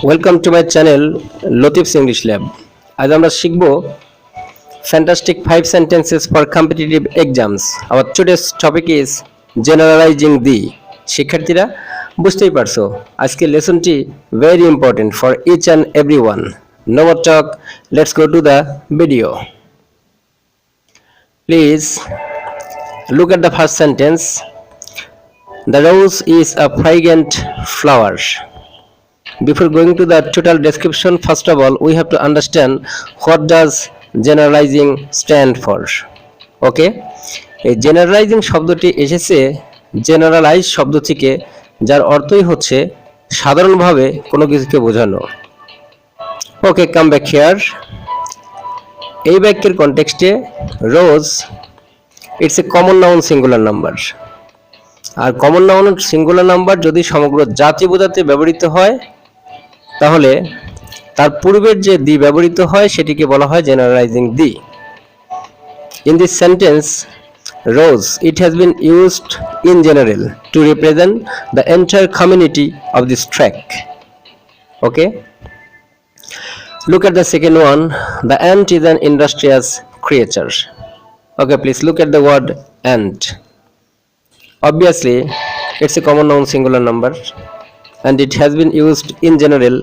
Welcome to my channel Latif Sir English Lab. আজ আমরা শিখব fantastic 5 sentences for competitive exams. Our today's topic is generalizing the. শিক্ষার্থীরা বুঝতেই পারছো আজকের লেসনটি very important for each and everyone. No more talk, let's go to the video. Please look at the first sentence. The rose is a fragrant flower. Before going to the total description, first of all, we have to understand what does generalizing stand for. Okay? এই generalizing শব্দটি এসেছে generalize শব্দ থেকে, যার অর্থই হচ্ছে সাধারণভাবে কোনো কিছুকে বোঝানো। Okay, come back here. এই বাক্যের কনটেক্সটে rose it's a common noun singular number. আর কমন নাউন সিঙ্গুলার নাম্বার যদি সমগ্র জাতি বোঝাতে ব্যবহৃত হয় তাহলে তার পূর্বের যে দি ব্যবহৃত হয় সেটিকে বলা হয় generalizing the. In this sentence rose it has been used in general to represent the entire community of this track. Okay, look at the second one, the ant is an industrious creature. Okay, please look at the word ant. Obviously, it's a common noun singular number and it has been used in general,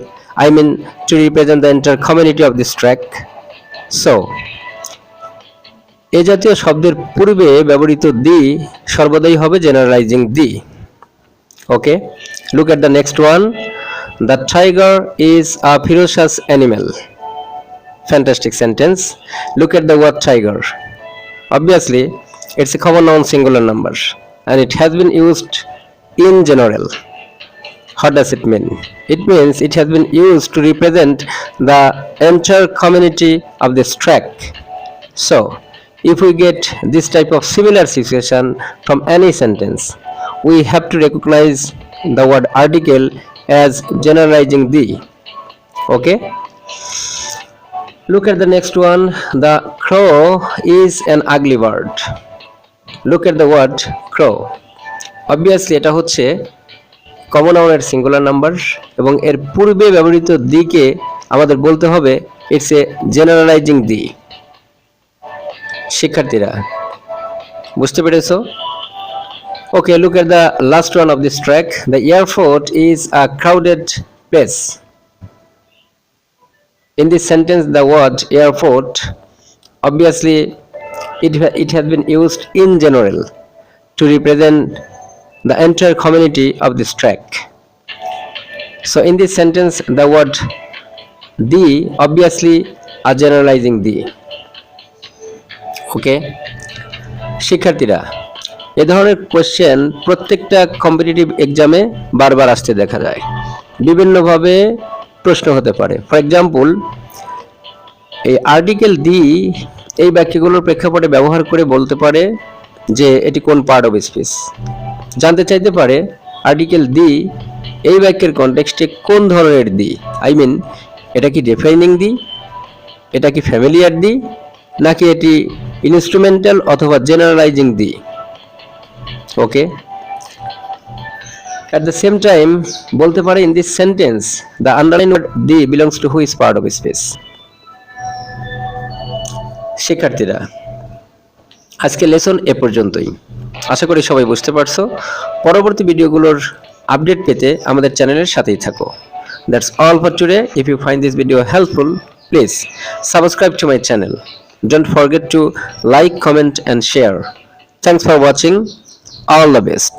to represent the entire community of this track. So, এই জাতীয় শব্দের পূর্বে ব্যবহৃত দি সর্বদাই হবে generalising the. Okay, look at the next one. The tiger is a ferocious animal. Fantastic sentence. Look at the word tiger. Obviously, it's a common noun singular number and it has been used in general. What does it mean? It means it has been used to represent the entire community of this track. So, if we get this type of similar situation from any sentence, we have to recognize the word article as generalizing the. Okay? Look at the next one. The crow is an ugly bird. Look at the word crow. Obviously এটা হচ্ছে common নাউনের singular number এবং এর পূর্বে ব্যবহৃত দিকে আমাদের বলতে হবে ইটস এ জেনারেলাইজিং দি। শিক্ষার্থীরা বুঝতে পেরেছো? Okay, look at the last one of this track. The airport is a crowded place. In this sentence the word airport obviously it has been used in general to represent the entire community of this track. So in this sentence the word the obviously are generalizing the. Okay, শিক্ষার্থীরা এই ধরনের question প্রত্যেকটা competitive এক্সামে বারবার আসতে দেখা যায়, বিভিন্নভাবে প্রশ্ন হতে পারে। ফর এক্সাম্পল, এই আর্টিকেল দি এই বাক্যগুলোর প্রেক্ষাপটে ব্যবহার করে বলতে পারে যে এটি কোন পার্ট অফ স্পিচ। জানতে চাইতে পারে আর্টিকেল দি এই বাক্যের কনটেক্সটে কোন ধরনের দি, এটা কি ডিফাইনিং দি, এটা কি ফ্যামিলিয়ার দি, নাকি এটি ইনস্ট্রুমেন্টাল অথবা generalizing the. Okay, at the same time বলতে পারে in this sentence the underline word the belongs to which part of speech. শিক্ষার্থীরা আজকে লেসন এ পর্যন্তই। আশা করি সবাই বুঝতে পারছো। পরবর্তী ভিডিওগুলোর আপডেট পেতে আমাদের চ্যানেলের সাথেই থাকো। That's all for today. If you find this video helpful, please subscribe to my channel. Don't forget to like, comment and share. Thanks for watching. All the best.